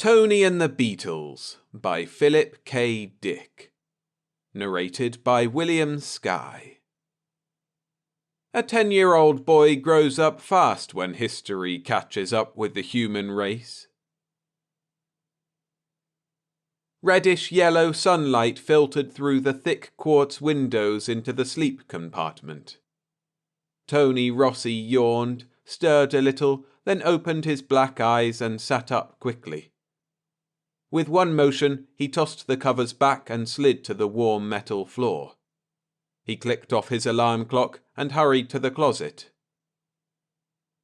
Tony and the Beetles by Philip K. Dick. Narrated by William Skye. A 10-year-old boy grows up fast when history catches up with the human race. Reddish-yellow sunlight filtered through the thick quartz windows into the sleep compartment. Tony Rossi yawned, stirred a little, then opened his black eyes and sat up quickly. With one motion, he tossed the covers back and slid to the warm metal floor. He clicked off his alarm clock and hurried to the closet.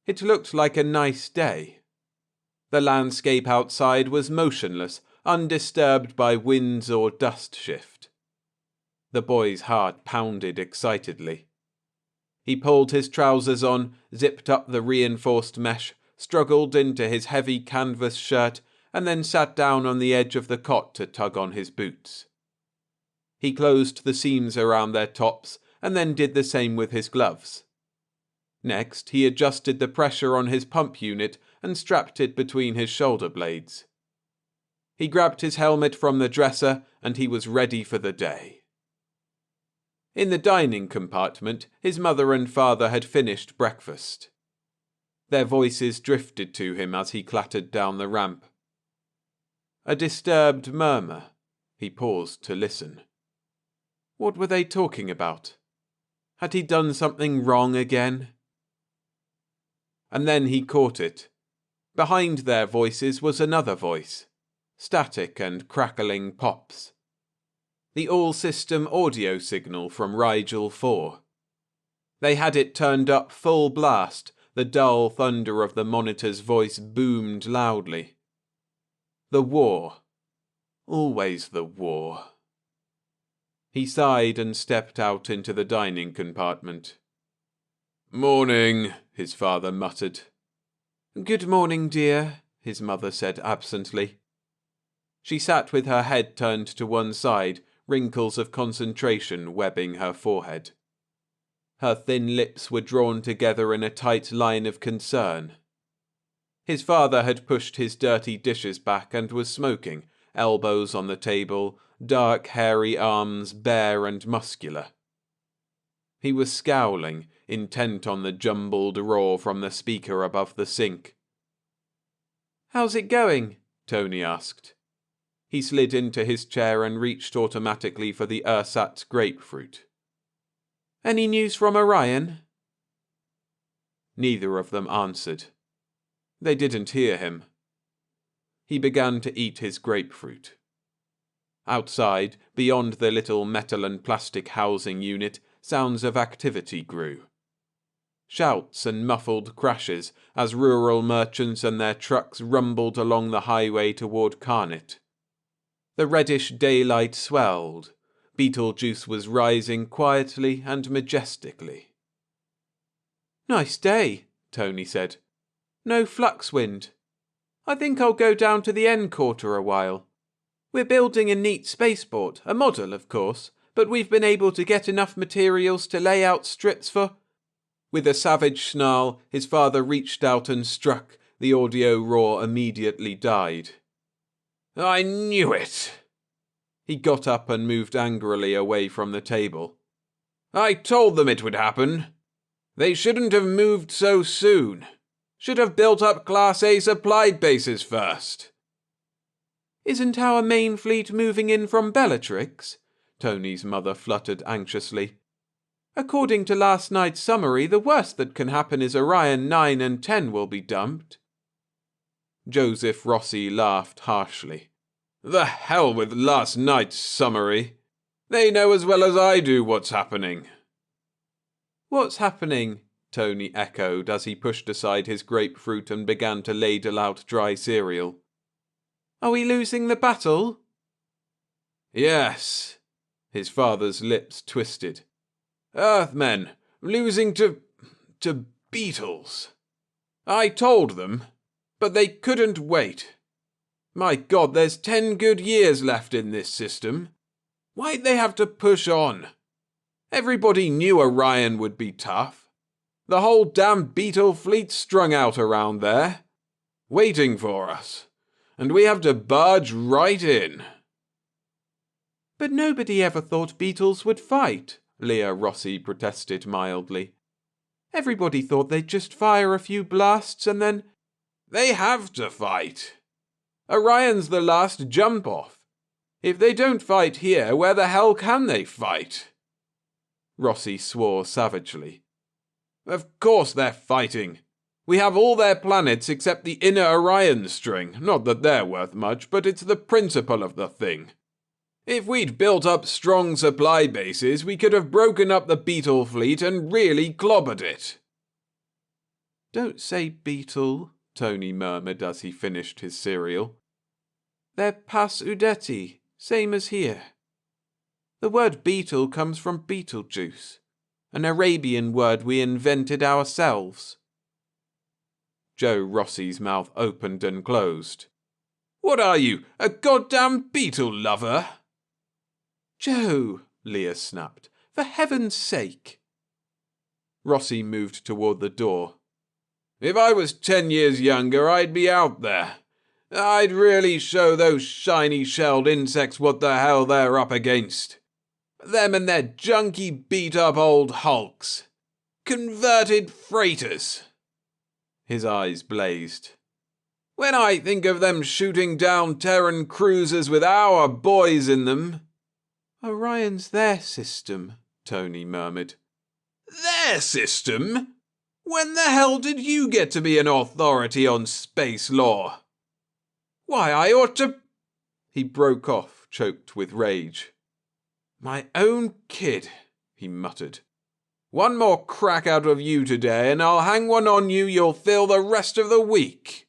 It looked like a nice day. The landscape outside was motionless, undisturbed by winds or dust shift. The boy's heart pounded excitedly. He pulled his trousers on, zipped up the reinforced mesh, struggled into his heavy canvas shirt, and then sat down on the edge of the cot to tug on his boots. He closed the seams around their tops, and then did the same with his gloves. Next, he adjusted the pressure on his pump unit and strapped it between his shoulder blades. He grabbed his helmet from the dresser, and he was ready for the day. In the dining compartment, his mother and father had finished breakfast. Their voices drifted to him as he clattered down the ramp. A disturbed murmur. He paused to listen. What were they talking about? Had he done something wrong again? And then he caught it. Behind their voices was another voice. Static and crackling pops. The all-system audio signal from Rigel 4. They had it turned up full blast. The dull thunder of the monitor's voice boomed loudly. The war. Always the war. He sighed and stepped out into the dining compartment. "Morning," his father muttered. "Good morning, dear," his mother said absently. She sat with her head turned to one side, wrinkles of concentration webbing her forehead. Her thin lips were drawn together in a tight line of concern. His father had pushed his dirty dishes back and was smoking, elbows on the table, dark hairy arms bare and muscular. He was scowling, intent on the jumbled roar from the speaker above the sink. "How's it going?" Tony asked. He slid into his chair and reached automatically for the ersatz grapefruit. "Any news from Orion?" Neither of them answered. They didn't hear him. He began to eat his grapefruit. Outside, beyond the little metal and plastic housing unit, sounds of activity grew. Shouts and muffled crashes as rural merchants and their trucks rumbled along the highway toward Carnet. The reddish daylight swelled. Beetlejuice was rising quietly and majestically. "Nice day," Tony said. "No flux wind. I think I'll go down to the N quarter a while. We're building a neat spaceport, a model, of course, but we've been able to get enough materials to lay out strips for—" With a savage snarl, his father reached out and struck. The audio roar immediately died. "I knew it!" He got up and moved angrily away from the table. "I told them it would happen. They shouldn't have moved so soon. Should have built up Class A supplied bases first." "Isn't our main fleet moving in from Bellatrix?" Tony's mother fluttered anxiously. "According to last night's summary, the worst that can happen is Orion 9 and 10 will be dumped." Joseph Rossi laughed harshly. "The hell with last night's summary. They know as well as I do what's happening." "What's happening?" Tony echoed as he pushed aside his grapefruit and began to ladle out dry cereal. "Are we losing the battle?" "Yes." His father's lips twisted. "Earthmen, losing to Beetles. I told them, but they couldn't wait. My God, there's 10 good years left in this system. Why'd they have to push on? Everybody knew Orion would be tough. The whole damn Beetle fleet strung out around there, waiting for us. and we have to barge right in." "But nobody ever thought beetles would fight," Leah Rossi protested mildly. "Everybody thought they'd just fire a few blasts and then—" "They have to fight. Orion's the last jump-off. If they don't fight here, where the hell can they fight?" Rossi swore savagely. "Of course they're fighting. We have all their planets except the inner Orion string. Not that they're worth much, but it's the principle of the thing. If we'd built up strong supply bases, we could have broken up the beetle fleet and really clobbered it." "Don't say beetle," Tony murmured as he finished his cereal. "They're pas udeti, same as here. The word beetle comes from Beetlejuice, an Arabian word we invented ourselves." Joe Rossi's mouth opened and closed. "What are you, a goddamn beetle lover?" "Joe," Leah snapped, "for heaven's sake." Rossi moved toward the door. "If I was 10 years younger, I'd be out there. I'd really show those shiny-shelled insects what the hell they're up against. Them and their junky, beat-up old hulks. Converted freighters." His eyes blazed. "When I think of them shooting down Terran cruisers with our boys in them—" "Orion's their system," Tony murmured. "Their system? When the hell did you get to be an authority on space law? Why, I ought to—" He broke off, choked with rage. "My own kid," he muttered. "One more crack out of you today, and I'll hang one on you you'll feel the rest of the week."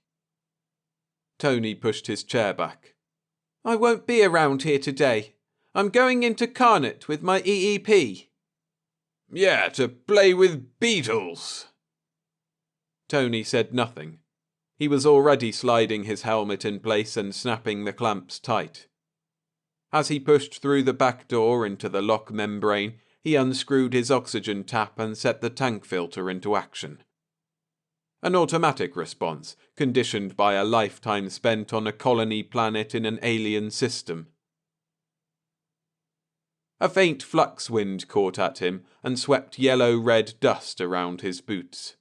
Tony pushed his chair back. "I won't be around here today. I'm going into Carnet with my EEP." "Yeah, to play with beetles." Tony said nothing. He was already sliding his helmet in place and snapping the clamps tight. As he pushed through the back door into the lock membrane, he unscrewed his oxygen tap and set the tank filter into action. An automatic response, conditioned by a lifetime spent on a colony planet in an alien system. A faint flux wind caught at him and swept yellow-red dust around his boots.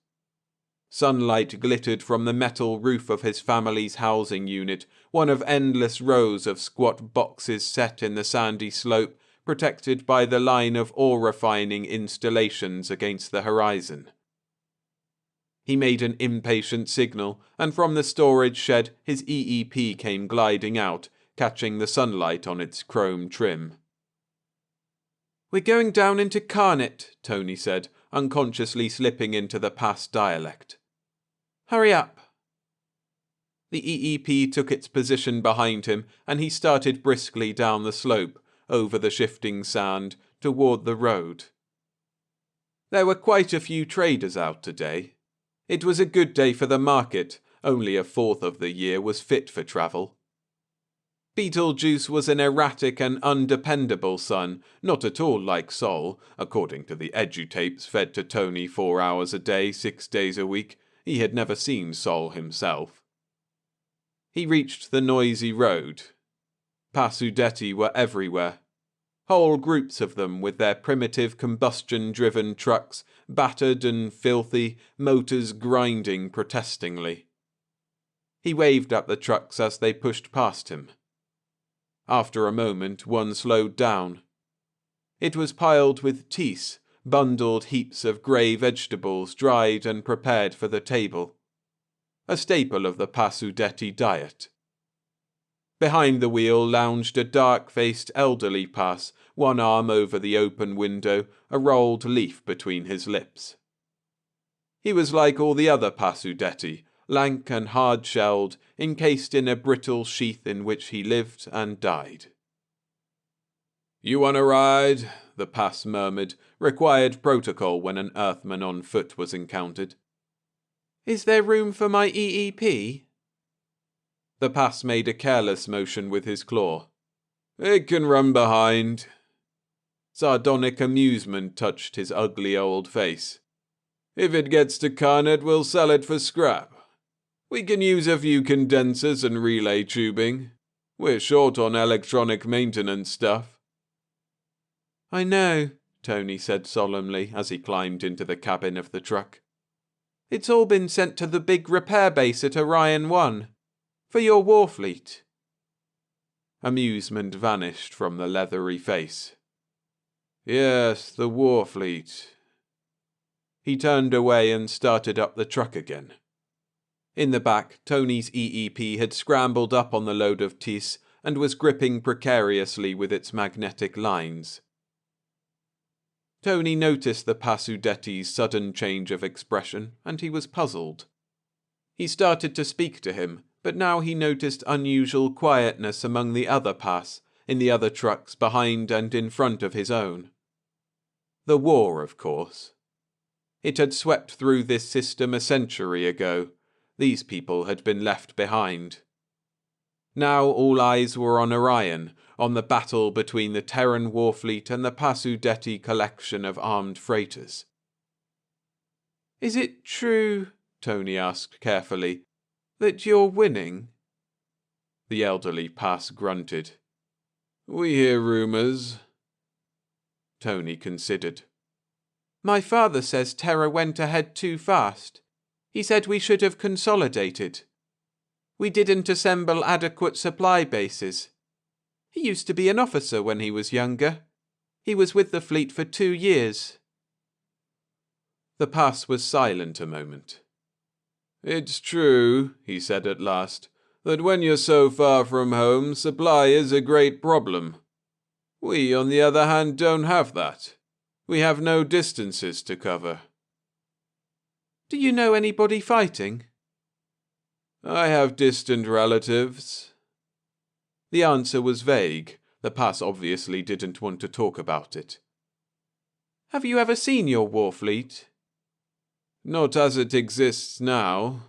Sunlight glittered from the metal roof of his family's housing unit, one of endless rows of squat boxes set in the sandy slope, protected by the line of ore-refining installations against the horizon. He made an impatient signal, and from the storage shed his EEP came gliding out, catching the sunlight on its chrome trim. "We're going down into Carnet," Tony said, unconsciously slipping into the past dialect. "Hurry up." The EEP took its position behind him, and he started briskly down the slope, over the shifting sand, toward the road. There were quite a few traders out today. It was a good day for the market, only a fourth of the year was fit for travel. Beetlejuice was an erratic and undependable son, not at all like Sol, according to the edutapes fed to Tony 4 hours a day, 6 days a week. He had never seen Sol himself. He reached the noisy road. Pasudeti were everywhere. Whole groups of them with their primitive combustion-driven trucks, battered and filthy, motors grinding protestingly. He waved at the trucks as they pushed past him. After a moment, one slowed down. It was piled with teas, bundled heaps of grey vegetables dried and prepared for the table. A staple of the Pasudeti diet. Behind the wheel lounged a dark-faced elderly Pas, one arm over the open window, a rolled leaf between his lips. He was like all the other Pasudeti, lank and hard-shelled, encased in a brittle sheath in which he lived and died. "You want a ride?" the Pas murmured, required protocol when an Earthman on foot was encountered. "Is there room for my EEP?" The Pas made a careless motion with his claw. "It can run behind." Sardonic amusement touched his ugly old face. "If it gets to Carnet, we'll sell it for scrap. We can use a few condensers and relay tubing. We're short on electronic maintenance stuff. I know, Tony said solemnly as he climbed into the cabin of the truck. It's all been sent to the big repair base at Orion 1. For your war fleet. Amusement vanished from the leathery face. Yes, the war fleet. He turned away and started up the truck again. In the back, Tony's EEP had scrambled up on the load of tis and was gripping precariously with its magnetic lines. Tony noticed the Pasudetti's sudden change of expression, and he was puzzled. He started to speak to him, but now he noticed unusual quietness among the other Pas, in the other trucks behind and in front of his own. The war, of course. It had swept through this system a century ago. These people had been left behind. Now all eyes were on Orion, on the battle between the Terran warfleet and the Pasudetti collection of armed freighters. Is it true, Tony asked carefully, that you're winning? The elderly Pas grunted. We hear rumors. Tony considered. My father says Terra went ahead too fast. He said we should have consolidated. We didn't assemble adequate supply bases. He used to be an officer when he was younger. He was with the fleet for 2 years. The Pas was silent a moment. It's true, he said at last, that when you're so far from home, supply is a great problem. We, on the other hand, don't have that. We have no distances to cover. Do you know anybody fighting? I have distant relatives. The answer was vague. The Pas obviously didn't want to talk about it. Have you ever seen your war fleet? Not as it exists now.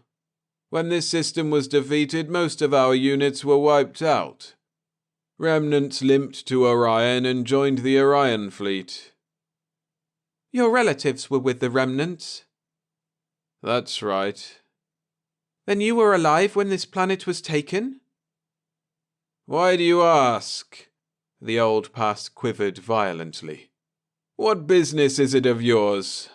When this system was defeated, most of our units were wiped out. Remnants limped to Orion and joined the Orion fleet. Your relatives were with the remnants? That's right. Then you were alive when this planet was taken? Why do you ask? The old Pas quivered violently. What business is it of yours?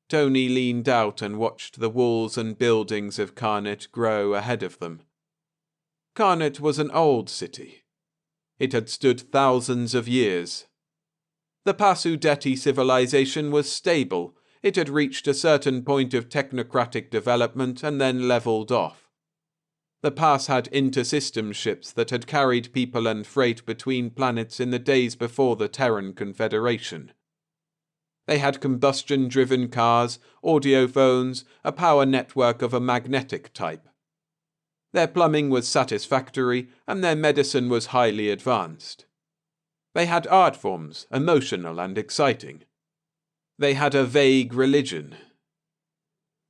Tony leaned out and watched the walls and buildings of Carnet grow ahead of them. Carnet was an old city. It had stood thousands of years. The Pasudetti civilization was stable. It had reached a certain point of technocratic development and then levelled off. The Pas had inter-system ships that had carried people and freight between planets in the days before the Terran Confederation. They had combustion-driven cars, audiophones, a power network of a magnetic type. Their plumbing was satisfactory, and their medicine was highly advanced. They had art forms, emotional and exciting. They had a vague religion.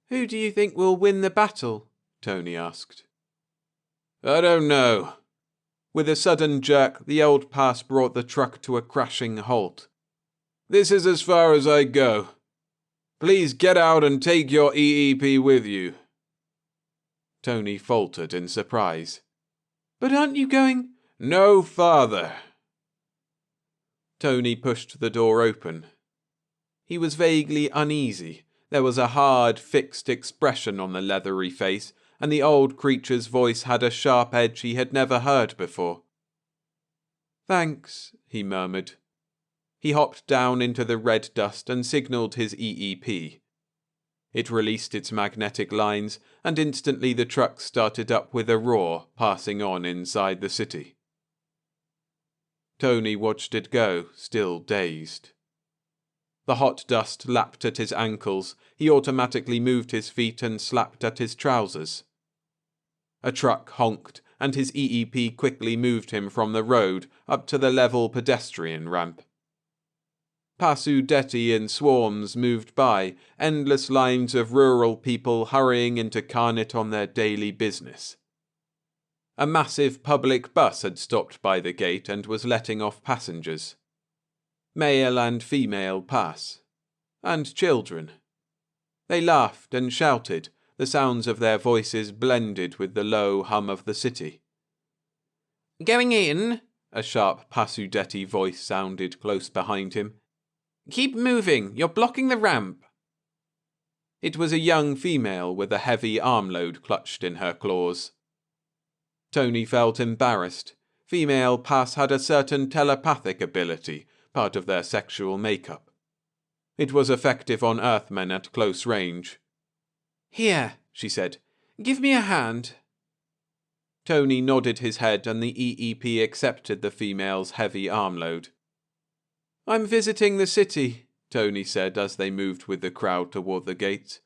Who do you think will win the battle? Tony asked. I don't know. With a sudden jerk, the old Pas brought the truck to a crashing halt. This is as far as I go. Please get out and take your EEP with you. Tony faltered in surprise. But aren't you going? No farther. Tony pushed the door open. He was vaguely uneasy. There was a hard, fixed expression on the leathery face, and the old creature's voice had a sharp edge he had never heard before. Thanks, he murmured. He hopped down into the red dust and signalled his EEP. It released its magnetic lines, and instantly the truck started up with a roar, passing on inside the city. Tony watched it go, still dazed. The hot dust lapped at his ankles. He automatically moved his feet and slapped at his trousers. A truck honked, and his EEP quickly moved him from the road up to the level pedestrian ramp. Pasudetti in swarms moved by, endless lines of rural people hurrying into Carnet on their daily business. A massive public bus had stopped by the gate and was letting off passengers. Male and female Pas. And children. They laughed and shouted, The sounds of their voices blended with the low hum of the city. "Going in?" a sharp Passudetti voice sounded close behind him. "Keep moving, you're blocking the ramp." It was a young female with a heavy armload clutched in her claws. Tony felt embarrassed. Female Pass had a certain telepathic ability, part of their sexual makeup. It was effective on Earthmen at close range. "Here," she said. "Give me a hand." Tony nodded his head and the EEP accepted the female's heavy armload. "I'm visiting the city," Tony said as they moved with the crowd toward the gates.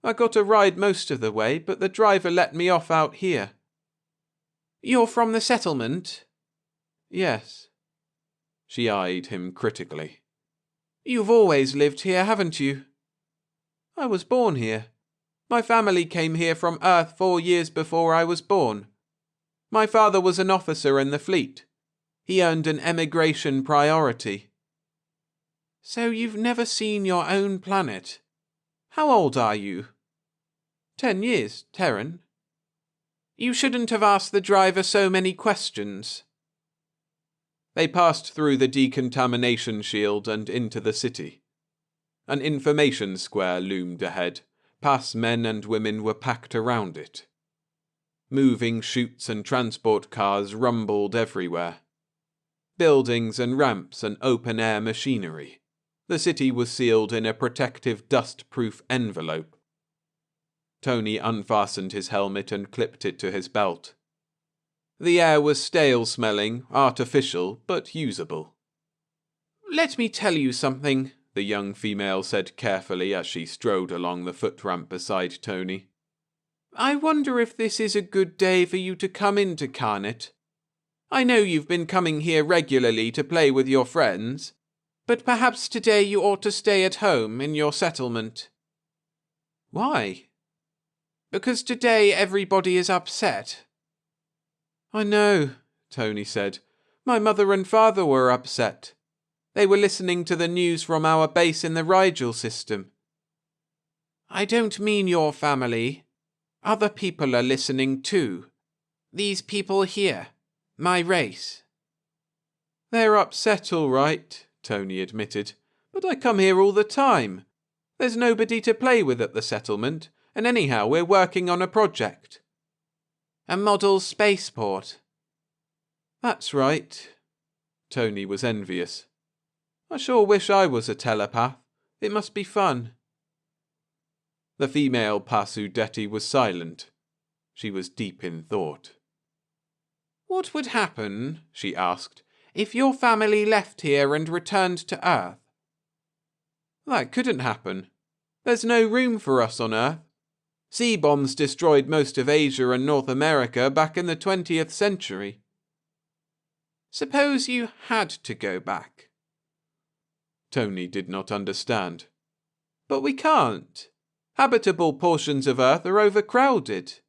"I got a ride most of the way, but the driver let me off out here." "You're from the settlement?" "Yes." She eyed him critically. "You've always lived here, haven't you?" "I was born here. My family came here from Earth 4 years before I was born. My father was an officer in the fleet. He earned an emigration priority." "So you've never seen your own planet? How old are you?" 10 years, Terran." "You shouldn't have asked the driver so many questions." They passed through the decontamination shield and into the city. An information square loomed ahead. Pass men and women were packed around it. Moving chutes and transport cars rumbled everywhere. Buildings and ramps and open-air machinery. The city was sealed in a protective dust-proof envelope. Tony unfastened his helmet and clipped it to his belt. The air was stale-smelling, artificial, but usable. "Let me tell you something," the young female said carefully as she strode along the foot-ramp beside Tony. "I wonder if this is a good day for you to come into Carnet. I know you've been coming here regularly to play with your friends, but perhaps today you ought to stay at home in your settlement." "Why?" "Because today everybody is upset." "I know," Tony said. "My mother and father were upset. They were listening to the news from our base in the Rigel system." "I don't mean your family. Other people are listening too. These people here. My race." "They're upset, all right," Tony admitted. "But I come here all the time. There's nobody to play with at the settlement, and anyhow we're working on a project." "A model spaceport." "That's right." Tony was envious. "I sure wish I was a telepath. It must be fun." The female Passudetti was silent. She was deep in thought. "What would happen," she asked, "if your family left here and returned to Earth?" "That couldn't happen. There's no room for us on Earth. Sea bombs destroyed most of Asia and North America back in the 20th century. Suppose you had to go back." Tony did not understand. "But we can't. Habitable portions of Earth are overcrowded.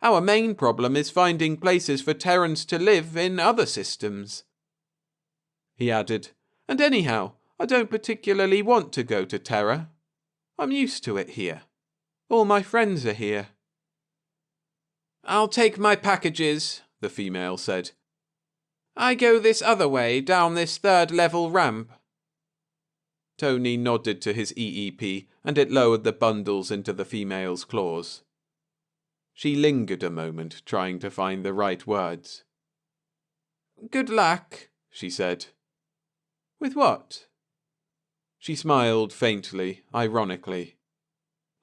Our main problem is finding places for Terrans to live in other systems." He added, "And anyhow, I don't particularly want to go to Terra. I'm used to it here. All my friends are here." "I'll take my packages," the female said. "I go this other way, down this 3rd-level ramp." Tony nodded to his EEP, and it lowered the bundles into the female's claws. She lingered a moment, trying to find the right words. "Good luck," she said. "With what?" She smiled faintly, ironically.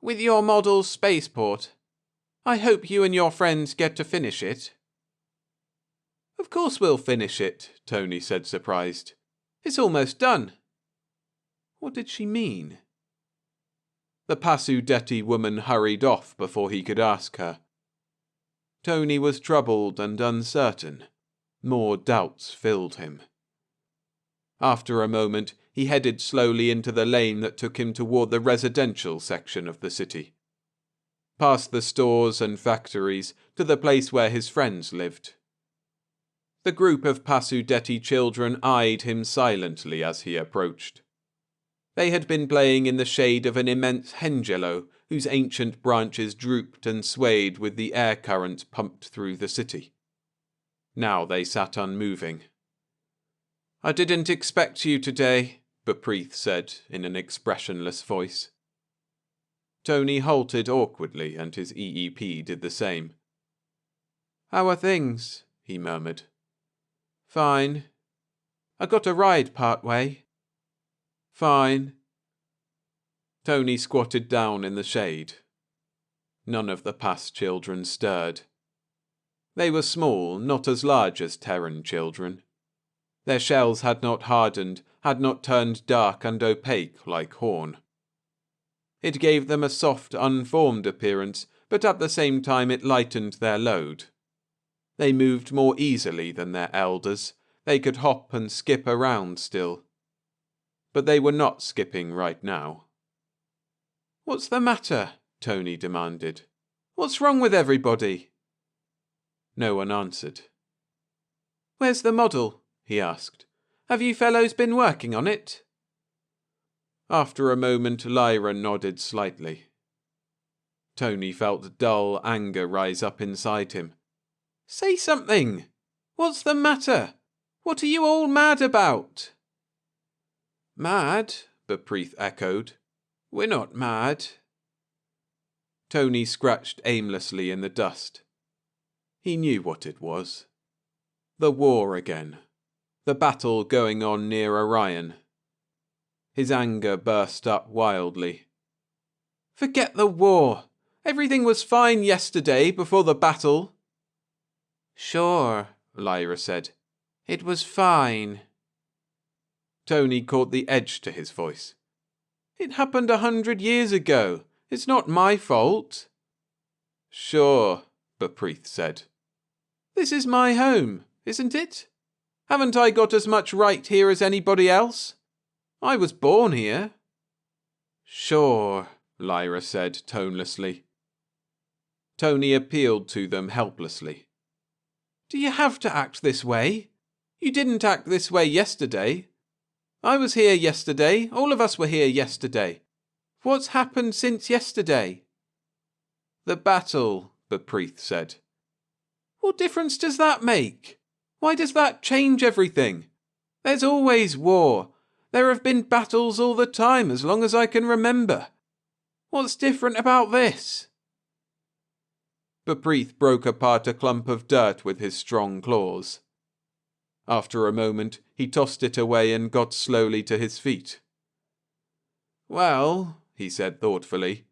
"With your model spaceport. I hope you and your friends get to finish it." "Of course we'll finish it," Tony said, surprised. "It's almost done." What did she mean? The Passudetti woman hurried off before he could ask her. Tony was troubled and uncertain. More doubts filled him. After a moment, he headed slowly into the lane that took him toward the residential section of the city. Past the stores and factories to the place where his friends lived. The group of Passudetti children eyed him silently as he approached. They had been playing in the shade of an immense hengello whose ancient branches drooped and swayed with the air currents pumped through the city. Now they sat unmoving. "I didn't expect you today," Bepreeth said in an expressionless voice. Tony halted awkwardly, and his EEP did the same. "How are things?" he murmured. "Fine. I got a ride part way." "Fine." Tony squatted down in the shade. None of the past children stirred. They were small, not as large as Terran children. Their shells had not hardened, had not turned dark and opaque like horn. It gave them a soft, unformed appearance, but at the same time it lightened their load. They moved more easily than their elders. They could hop and skip around still. But they were not skipping right now. "What's the matter?" Tony demanded. "What's wrong with everybody?" No one answered. "Where's the model?" he asked. "Have you fellows been working on it?" After a moment, Lyra nodded slightly. Tony felt dull anger rise up inside him. "Say something! What's the matter? What are you all mad about?" "Mad?" Bepreeth echoed. "We're not mad." Tony scratched aimlessly in the dust. He knew what it was. The war again. The battle going on near Orion. His anger burst up wildly. "Forget the war. Everything was fine yesterday before the battle." "Sure," Lyra said. "It was fine." Tony caught the edge to his voice. "It happened 100 years ago. It's not my fault." "Sure," Bepreeth said. "This is my home, isn't it? Haven't I got as much right here as anybody else? I was born here." "Sure," Lyra said tonelessly. Tony appealed to them helplessly. "Do you have to act this way? You didn't act this way yesterday. I was here yesterday. All of us were here yesterday. What's happened since yesterday?" "The battle," Bepreeth said. "What difference does that make? Why does that change everything? There's always war. There have been battles all the time as long as I can remember. What's different about this?" Bepreeth broke apart a clump of dirt with his strong claws. After a moment, he tossed it away and got slowly to his feet. "Well," he said thoughtfully,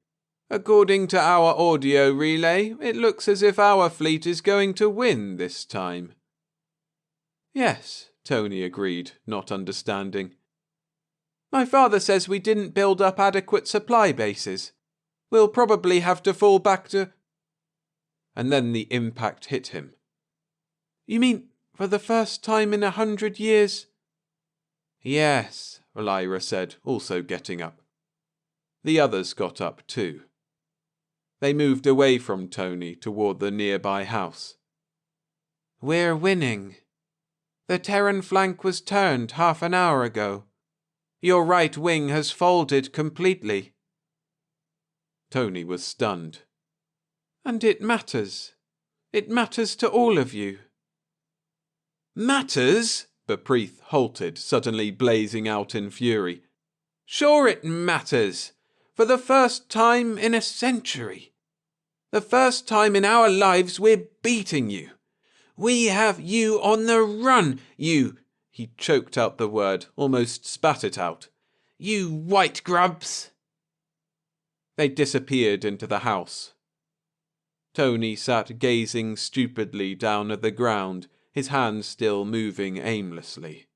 "according to our audio relay, it looks as if our fleet is going to win this time." "Yes," Tony agreed, not understanding. "My father says we didn't build up adequate supply bases. We'll probably have to fall back to—" And then the impact hit him. "You mean, for the first time in 100 years? "Yes," Lyra said, also getting up. The others got up too. They moved away from Tony toward the nearby house. "We're winning. The Terran flank was turned half an hour ago. Your right wing has folded completely." Tony was stunned. "And it matters. It matters to all of you." "Matters?" Bepreeth halted, suddenly blazing out in fury. "Sure it matters. For the first time in a century. The first time in our lives we're beating you. We have you on the run, you—" He choked out the word, almost spat it out. "You white grubs!" They disappeared into the house. Tony sat gazing stupidly down at the ground, his hands still moving aimlessly.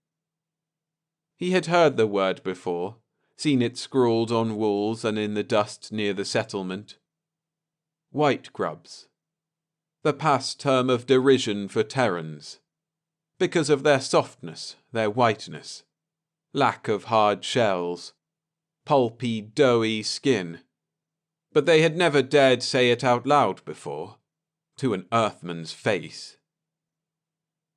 He had heard the word before, seen it scrawled on walls and in the dust near the settlement. White grubs. The past term of derision for Terrans. Because of their softness, their whiteness. Lack of hard shells. Pulpy, doughy skin. But they had never dared say it out loud before. To an Earthman's face.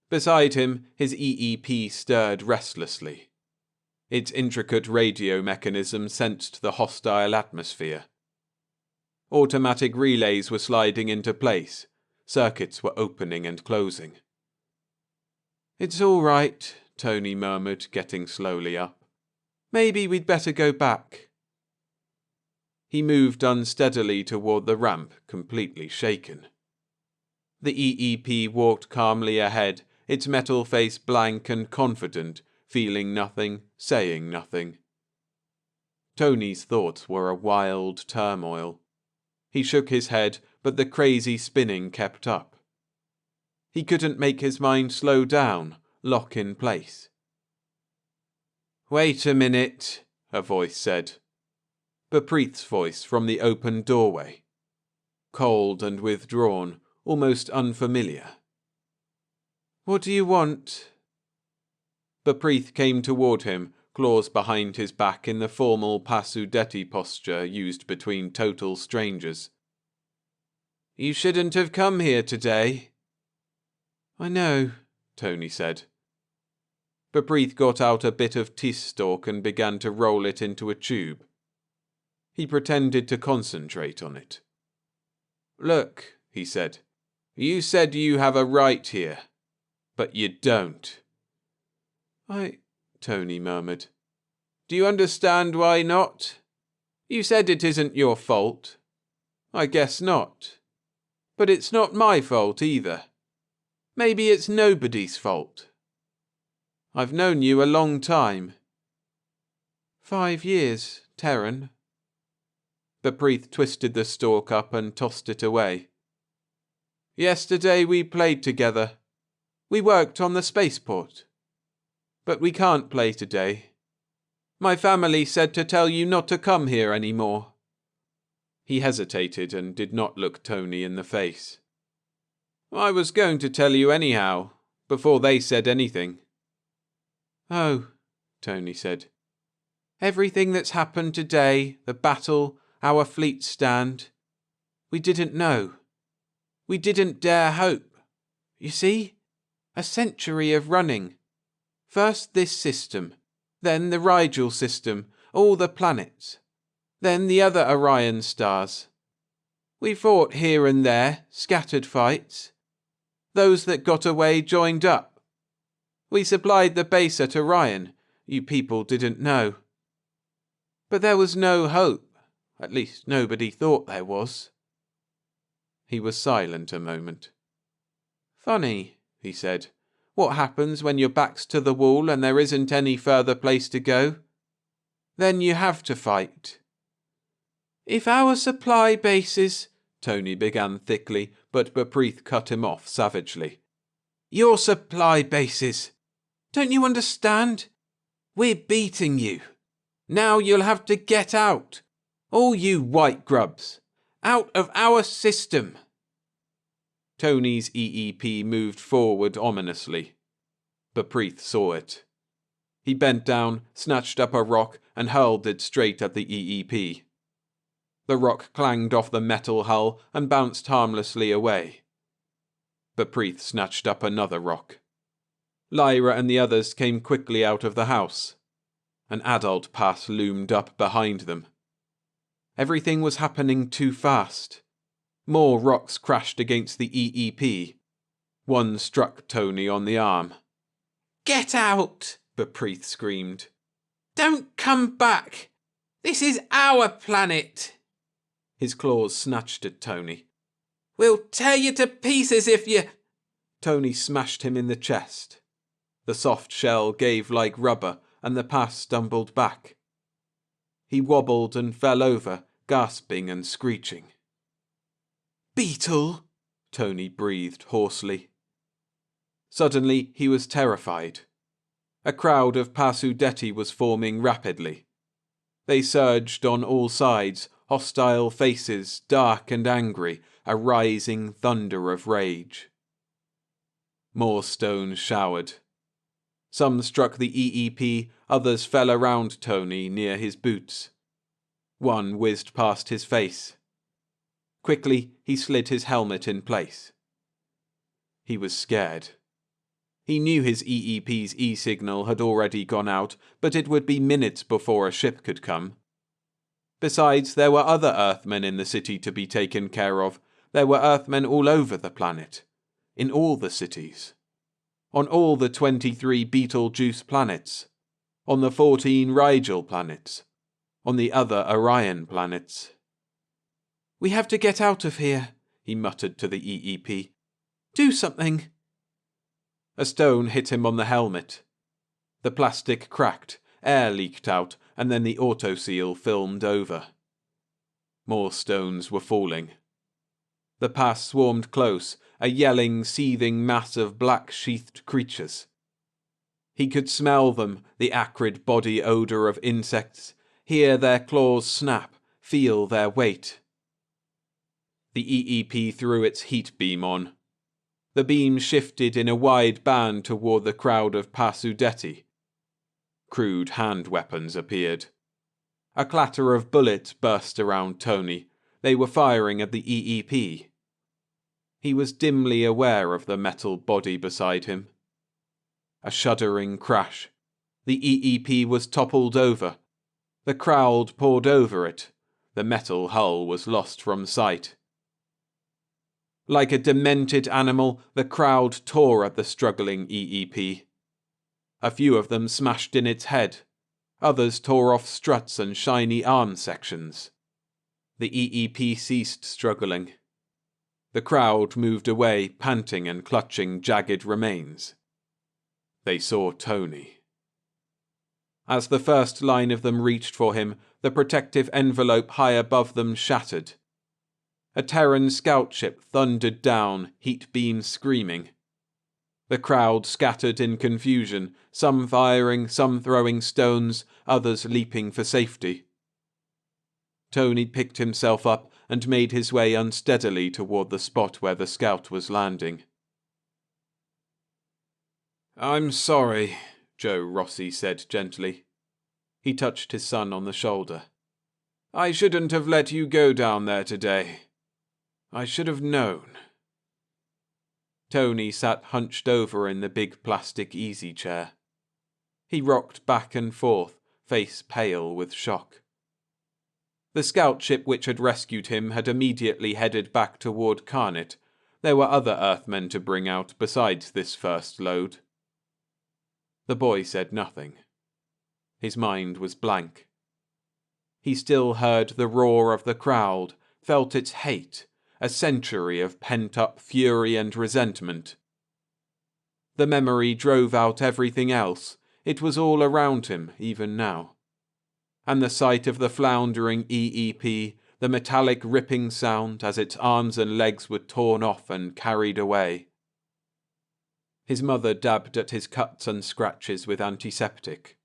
Beside him, his EEP stirred restlessly. Its intricate radio mechanism sensed the hostile atmosphere. Automatic relays were sliding into place. Circuits were opening and closing. "It's all right," Tony murmured, getting slowly up. "Maybe we'd better go back." He moved unsteadily toward the ramp, completely shaken. The EEP walked calmly ahead, its metal face blank and confident, feeling nothing, saying nothing. Tony's thoughts were a wild turmoil. He shook his head, but the crazy spinning kept up. He couldn't make his mind slow down, lock in place. "Wait a minute," a voice said. Bepreeth's voice from the open doorway. Cold and withdrawn, almost unfamiliar. "What do you want?" Bepreeth came toward him, claws behind his back in the formal pasudeti posture used between total strangers. "You shouldn't have come here today." "I know," Tony said. Bepreeth got out a bit of tea stalk and began to roll it into a tube. He pretended to concentrate on it. "Look," he said, "you said you have a right here, but you don't." Tony murmured. "Do you understand why not? You said it isn't your fault. I guess not. But it's not my fault either. Maybe it's nobody's fault. I've known you a long time." 5 years, Terran. Bepreeth twisted the stalk up and tossed it away. "Yesterday we played together. We worked on the spaceport. But we can't play today. My family said to tell you not to come here anymore." He hesitated and did not look Tony in the face. "I was going to tell you anyhow, before they said anything." "Oh," Tony said. "Everything that's happened today, the battle, our fleet stand, we didn't know. We didn't dare hope. You see? A century of running. First this system, then the Rigel system, all the planets, then the other Orion stars. We fought here and there, scattered fights. Those that got away joined up. We supplied the base at Orion, you people didn't know. But there was no hope, at least nobody thought there was." He was silent a moment. "Funny," he said. "What happens when your back's to the wall and there isn't any further place to go? Then you have to fight." "If our supply bases," Tony began thickly, but Bepreeth cut him off savagely. "Your supply bases. Don't you understand? We're beating you. Now you'll have to get out. All you white grubs. Out of our system." Tony's EEP moved forward ominously. Bepreeth saw it. He bent down, snatched up a rock, and hurled it straight at the EEP. The rock clanged off the metal hull and bounced harmlessly away. Bepreeth snatched up another rock. Lyra and the others came quickly out of the house. An adult path loomed up behind them. Everything was happening too fast. More rocks crashed against the EEP. One struck Tony on the arm. "Get out!" Bepreeth screamed. "Don't come back! This is our planet!" His claws snatched at Tony. "We'll tear you to pieces if you—" Tony smashed him in the chest. The soft shell gave like rubber, and the path stumbled back. He wobbled and fell over, gasping and screeching. "Beetle!" Tony breathed hoarsely. Suddenly he was terrified. A crowd of pasudeti was forming rapidly. They surged on all sides, hostile faces, dark and angry, a rising thunder of rage. More stones showered. Some struck the EEP, others fell around Tony near his boots. One whizzed past his face. Quickly, he slid his helmet in place. He was scared. He knew his EEP's E-signal had already gone out, but it would be minutes before a ship could come. Besides, there were other Earthmen in the city to be taken care of. There were Earthmen all over the planet. In all the cities. On all the 23 Beetlejuice planets. On the 14 Rigel planets. On the other Orion planets. "We have to get out of here," he muttered to the EEP. "Do something." A stone hit him on the helmet. The plastic cracked, air leaked out, and then the autoseal filmed over. More stones were falling. The pass swarmed close, a yelling, seething mass of black-sheathed creatures. He could smell them, the acrid body odour of insects, hear their claws snap, feel their weight. The EEP threw its heat beam on. The beam shifted in a wide band toward the crowd of Passudetti. Crude hand weapons appeared. A clatter of bullets burst around Tony. They were firing at the EEP. He was dimly aware of the metal body beside him. A shuddering crash. The EEP was toppled over. The crowd poured over it. The metal hull was lost from sight. Like a demented animal, the crowd tore at the struggling EEP. A few of them smashed in its head. Others tore off struts and shiny arm sections. The EEP ceased struggling. The crowd moved away, panting and clutching jagged remains. They saw Tony. As the first line of them reached for him, the protective envelope high above them shattered. A Terran scout ship thundered down, heat beams screaming. The crowd scattered in confusion, some firing, some throwing stones, others leaping for safety. Tony picked himself up and made his way unsteadily toward the spot where the scout was landing. "I'm sorry," Joe Rossi said gently. He touched his son on the shoulder. "I shouldn't have let you go down there today. I should have known." Tony sat hunched over in the big plastic easy chair. He rocked back and forth, face pale with shock. The scout ship which had rescued him had immediately headed back toward Carnet. There were other Earthmen to bring out besides this first load. The boy said nothing. His mind was blank. He still heard the roar of the crowd, felt its hate, a century of pent-up fury and resentment. The memory drove out everything else. It was all around him, even now. And the sight of the floundering EEP, the metallic ripping sound as its arms and legs were torn off and carried away. His mother dabbed at his cuts and scratches with antiseptic.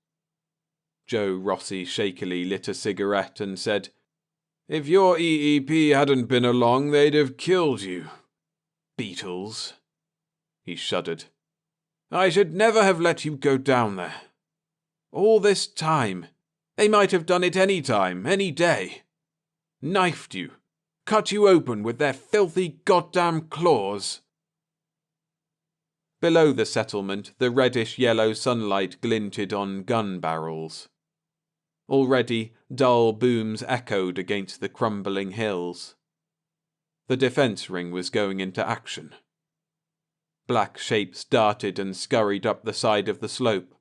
Joe Rossi shakily lit a cigarette and said, "If your EEP hadn't been along, they'd have killed you. Beetles." He shuddered. "I should never have let you go down there. All this time. They might have done it any time, any day. Knifed you. Cut you open with their filthy goddamn claws." Below the settlement, the reddish-yellow sunlight glinted on gun barrels. Already, dull booms echoed against the crumbling hills. The defense ring was going into action. Black shapes darted and scurried up the side of the slope.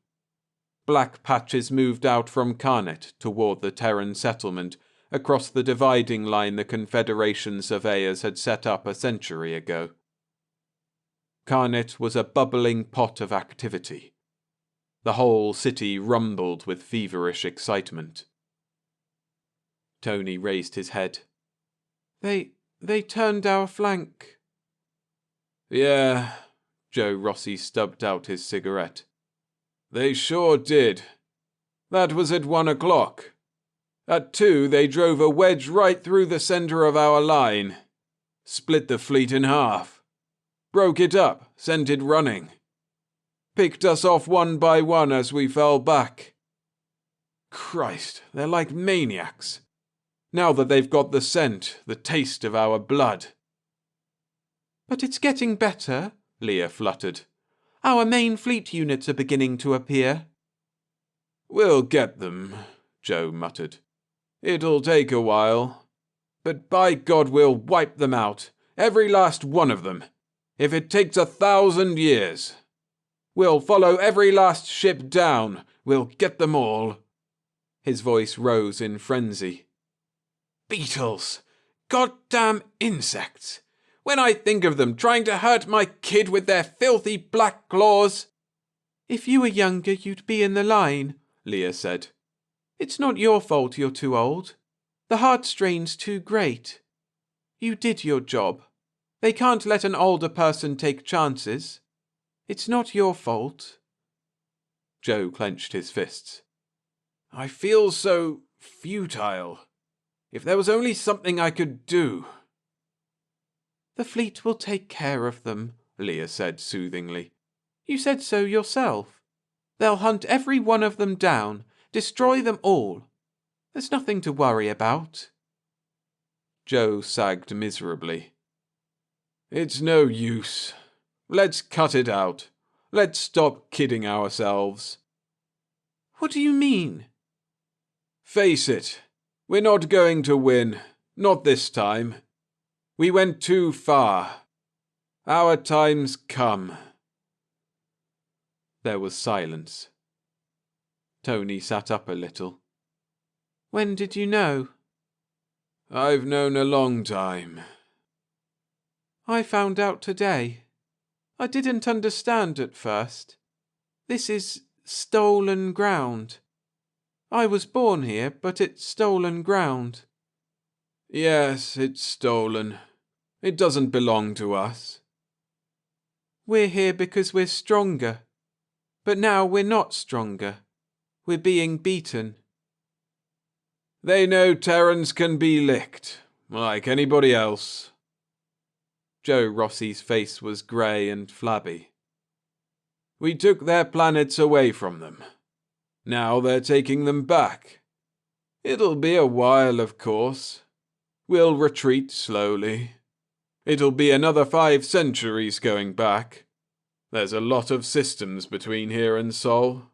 Black patches moved out from Carnet toward the Terran settlement, across the dividing line the Confederation surveyors had set up a century ago. Carnet was a bubbling pot of activity. The whole city rumbled with feverish excitement. Tony raised his head. They turned our flank." "Yeah," Joe Rossi stubbed out his cigarette. "They sure did. That was at 1 o'clock. At 2, they drove a wedge right through the center of our line. Split the fleet in half. Broke it up, sent it running. Picked us off one by one as we fell back. Christ, they're like maniacs. Now that they've got the scent, the taste of our blood." "But it's getting better," Leah fluttered. "Our main fleet units are beginning to appear." "We'll get them," Joe muttered. It'll take a while. But by God we'll wipe them out, every last one of them, if it takes 1,000 years. We'll follow every last ship down, we'll get them all. His voice rose in frenzy. Beetles! Goddamn insects! When I think of them trying to hurt my kid with their filthy black claws... If you were younger, you'd be in the line, Leah said. It's not your fault you're too old. The heart strain's too great. You did your job. They can't let an older person take chances. It's not your fault. Joe clenched his fists. I feel so futile. If there was only something I could do. The fleet will take care of them, Leah said soothingly. You said so yourself. They'll hunt every one of them down, destroy them all. There's nothing to worry about. Joe sagged miserably. It's no use. Let's cut it out. Let's stop kidding ourselves. What do you mean? Face it, we're not going to win. Not this time. We went too far. Our time's come. There was silence. Tony sat up a little. When did you know? I've known a long time. I found out today. I didn't understand at first. This is stolen ground. I was born here, but it's stolen ground. Yes, it's stolen. It doesn't belong to us. We're here because we're stronger. But now we're not stronger. We're being beaten. They know Terrans can be licked, like anybody else. Joe Rossi's face was grey and flabby. We took their planets away from them. Now they're taking them back. It'll be a while, of course. We'll retreat slowly. It'll be another 5 centuries going back. There's a lot of systems between here and Sol.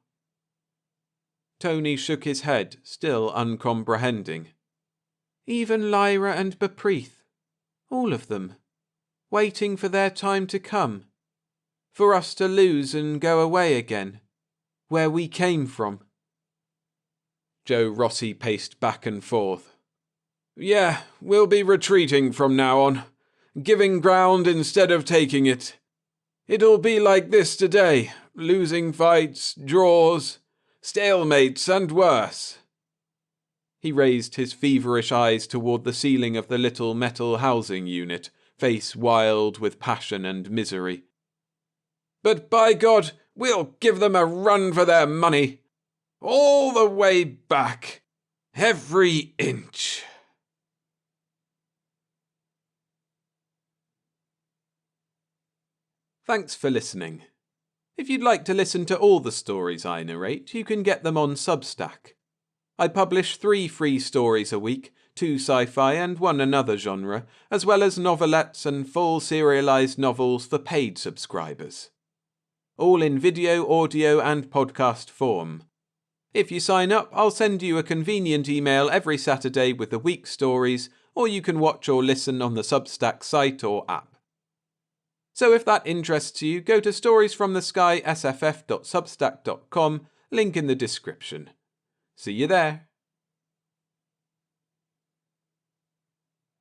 Tony shook his head, still uncomprehending. Even Lyra and Bepreeth. All of them. Waiting for their time to come. For us to lose and go away again. Where we came from. Joe Rossi paced back and forth. Yeah, we'll be retreating from now on. Giving ground instead of taking it. It'll be like this today. Losing fights, draws, stalemates and worse. He raised his feverish eyes toward the ceiling of the little metal housing unit, face wild with passion and misery. But by God, we'll give them a run for their money. All the way back. Every inch. Thanks for listening. If you'd like to listen to all the stories I narrate, you can get them on Substack. I publish 3 free stories a week, 2 sci-fi and 1 another genre, as well as novelettes and full serialized novels for paid subscribers. All in video, audio and podcast form. If you sign up, I'll send you a convenient email every Saturday with the week's stories, or you can watch or listen on the Substack site or app. So if that interests you, go to storiesfromtheskysff.substack.com, link in the description. See you there.